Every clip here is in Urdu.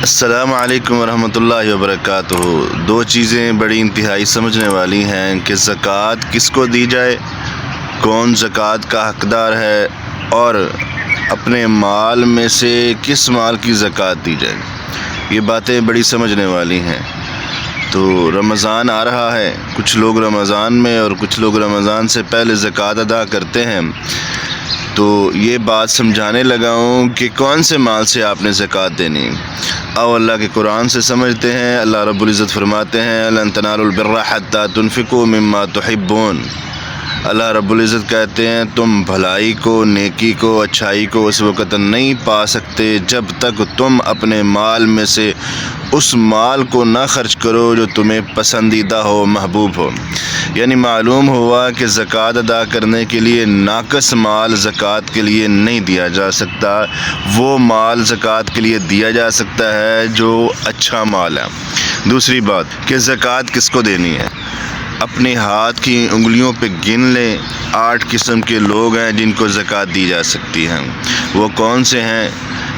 السلام علیکم ورحمۃ اللہ وبرکاتہ۔ دو چیزیں بڑی انتہائی سمجھنے والی ہیں کہ زکوٰۃ کس کو دی جائے، کون زکوٰۃ کا حقدار ہے، اور اپنے مال میں سے کس مال کی زکوٰۃ دی جائے۔ یہ باتیں بڑی سمجھنے والی ہیں۔ تو رمضان آ رہا ہے، کچھ لوگ رمضان میں اور کچھ لوگ رمضان سے پہلے زکوٰۃ ادا کرتے ہیں۔ تو یہ بات سمجھانے لگا ہوں کہ کون سے مال سے آپ نے زکوٰۃ دینی۔ اور اللہ کے قرآن سے سمجھتے ہیں۔ اللہ رب العزت فرماتے ہیں لن تنالوا البر حتى تنفقوا مما تحبون۔ اللہ رب العزت کہتے ہیں تم بھلائی کو، نیکی کو، اچھائی کو اس وقت نہیں پا سکتے جب تک تم اپنے مال میں سے اس مال کو نہ خرچ کرو جو تمہیں پسندیدہ ہو، محبوب ہو۔ یعنی معلوم ہوا کہ زکوٰۃ ادا کرنے کے لیے ناقص مال زکوٰۃ کے لیے نہیں دیا جا سکتا، وہ مال زکوٰۃ کے لیے دیا جا سکتا ہے جو اچھا مال ہے۔ دوسری بات کہ زکوٰۃ کس کو دینی ہے، اپنے ہاتھ کی انگلیوں پہ گن لیں 8 قسم کے لوگ ہیں جن کو زکوٰۃ دی جا سکتی ہے۔ وہ کون سے ہیں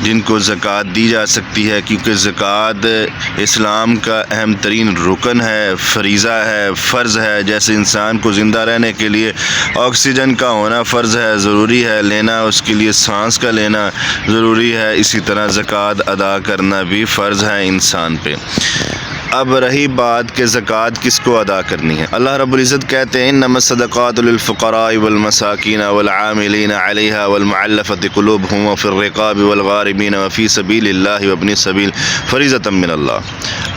جن کو زکوٰۃ دی جا سکتی ہے؟ کیونکہ زکوٰۃ اسلام کا اہم ترین رکن ہے، فریضہ ہے، فرض ہے۔ جیسے انسان کو زندہ رہنے کے لیے آکسیجن کا ہونا فرض ہے، ضروری ہے لینا، اس کے لیے سانس کا لینا ضروری ہے، اسی طرح زکوٰۃ ادا کرنا بھی فرض ہے انسان پہ۔ اب رہی بات کہ زکوٰۃ کس کو ادا کرنی ہے۔ اللہ رب العزت کہتے ہیں انما الصدقات للفقراء والمساکین والعاملین علیہا والمعلفۃ قلوبہم وفی الرقاب والغارمین وفی سبیل اللہ وابن السبیل فریضۃ من اللہ۔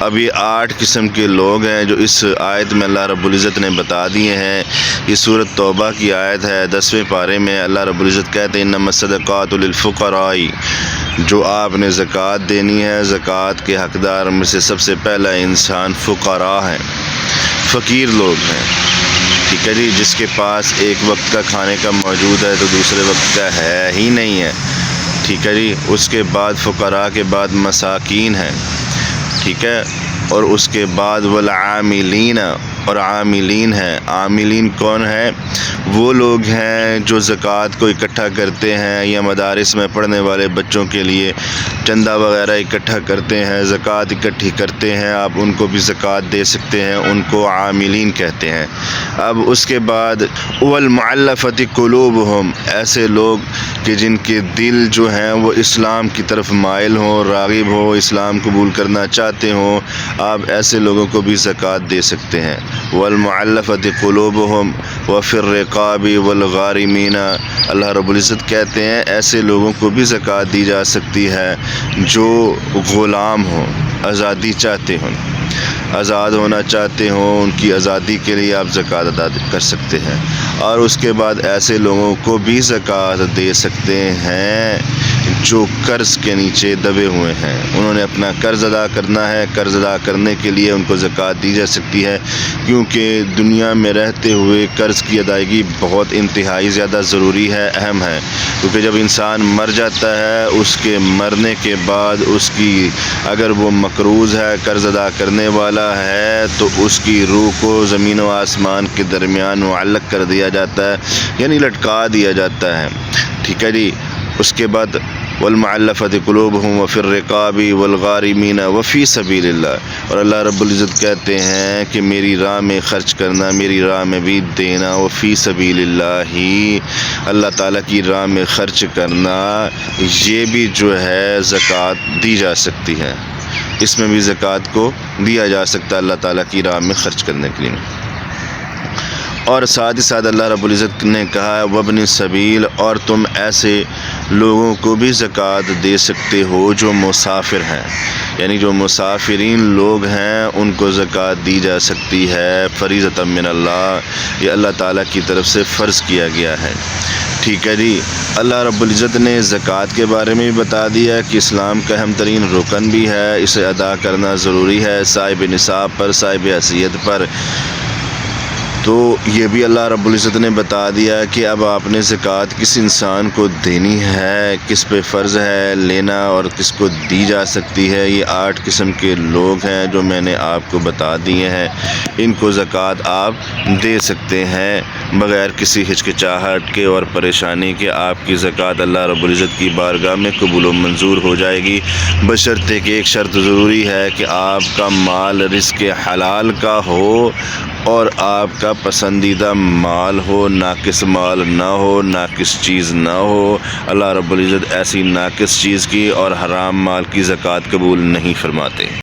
اب یہ 8 قسم کے لوگ ہیں جو اس آیت میں اللہ رب العزت نے بتا دیے ہیں۔ یہ سورۃ توبہ کی آیت ہے، 10ویں پارے میں اللہ رب العزت کہتے ہیں انما الصدقات للفقراء، جو آپ نے زکوٰۃ دینی ہے، زکوٰۃ کے حقدار میں سے سب سے پہلا انسان فقراء ہیں، فقیر لوگ ہیں، ٹھیک ہے جی، جس کے پاس ایک وقت کا کھانے کا موجود ہے تو دوسرے وقت کا ہے ہی نہیں ہے، ٹھیک ہے جی۔ اس کے بعد فقراء کے بعد مساکین ہیں، ٹھیک ہے، اور اس کے بعد والعاملین، اور عاملین ہیں۔ عاملین کون ہیں؟ وہ لوگ ہیں جو زکوٰۃ کو اکٹھا کرتے ہیں یا مدارس میں پڑھنے والے بچوں کے لیے چندہ وغیرہ اکٹھا کرتے ہیں، زکوٰۃ اکٹھی کرتے ہیں، آپ ان کو بھی زکوٰۃ دے سکتے ہیں، ان کو عاملین کہتے ہیں۔ اب اس کے بعد والمعلفۃ قلوبہم، ایسے لوگ کہ جن کے دل جو ہیں وہ اسلام کی طرف مائل ہوں، راغب ہوں، اسلام قبول کرنا چاہتے ہوں، آپ ایسے لوگوں کو بھی زکوٰۃ دے سکتے ہیں۔ والمعلفۃ قلوبہم وفی الرقاب والغارمین، اللہ رب العزت کہتے ہیں ایسے لوگوں کو بھی زکوٰۃ دی جا سکتی ہے جو غلام ہوں، آزادی چاہتے ہوں، آزاد ہونا چاہتے ہوں، ان کی آزادی کے لیے آپ زکوٰۃ ادا کر سکتے ہیں۔ اور اس کے بعد ایسے لوگوں کو بھی زکوٰۃ دے سکتے ہیں جو قرض کے نیچے دبے ہوئے ہیں، انہوں نے اپنا قرض ادا کرنا ہے، قرض ادا کرنے کے لیے ان کو زکوٰۃ دی جا سکتی ہے، کیونکہ دنیا میں رہتے ہوئے قرض کی ادائیگی بہت انتہائی زیادہ ضروری ہے، اہم ہے، کیونکہ جب انسان مر جاتا ہے اس کے مرنے کے بعد اس کی اگر وہ مقروض ہے، قرض ادا کرنے والا ہے، تو اس کی روح کو زمین و آسمان کے درمیان معلق کر دیا جاتا ہے، یعنی لٹکا دیا جاتا ہے، ٹھیک ہے جی۔ اس کے بعد والمعلفۃ قلوبہم وفی الرقاب والغارمین وفی سبیل اللہ، اور اللہ رب العزت کہتے ہیں کہ میری راہ میں خرچ کرنا، میری راہ میں بھی دینا، وفی سبیل اللہ ہی، اللہ تعالیٰ کی راہ میں خرچ کرنا، یہ بھی جو ہے زکوٰۃ دی جا سکتی ہے، اس میں بھی زکوٰۃ کو دیا جا سکتا ہے اللہ تعالیٰ کی راہ میں خرچ کرنے کے لیے۔ اور ساتھ ہی ساتھ اللہ رب العزت نے کہا ہے وابن السبیل، اور تم ایسے لوگوں کو بھی زکوٰۃ دے سکتے ہو جو مسافر ہیں، یعنی جو مسافرین لوگ ہیں ان کو زکوٰۃ دی جا سکتی ہے، فریضۃ من اللہ، یہ اللہ تعالیٰ کی طرف سے فرض کیا گیا ہے، ٹھیک ہے جی۔ اللہ رب العزت نے زکوٰۃ کے بارے میں بھی بتا دیا کہ اسلام کا اہم ترین رکن بھی ہے، اسے ادا کرنا ضروری ہے صاحب نصاب پر، صاحب حیثیت پر۔ تو یہ بھی اللہ رب العزت نے بتا دیا کہ اب آپ نے زکوٰۃ کس انسان کو دینی ہے، کس پہ فرض ہے لینا اور کس کو دی جا سکتی ہے۔ یہ 8 قسم کے لوگ ہیں جو میں نے آپ کو بتا دیے ہیں، ان کو زکوٰۃ آپ دے سکتے ہیں۔ بغیر کسی ہچکچاہٹ کے اور پریشانی کے آپ کی زکوٰۃ اللہ رب العزت کی بارگاہ میں قبول و منظور ہو جائے گی، بشرطے کہ ایک شرط ضروری ہے کہ آپ کا مال رزق حلال کا ہو اور آپ کا پسندیدہ مال ہو، ناقص مال نہ ہو، ناقص چیز نہ ہو۔ اللہ رب العزت ایسی ناقص چیز کی اور حرام مال کی زکوٰۃ قبول نہیں فرماتے۔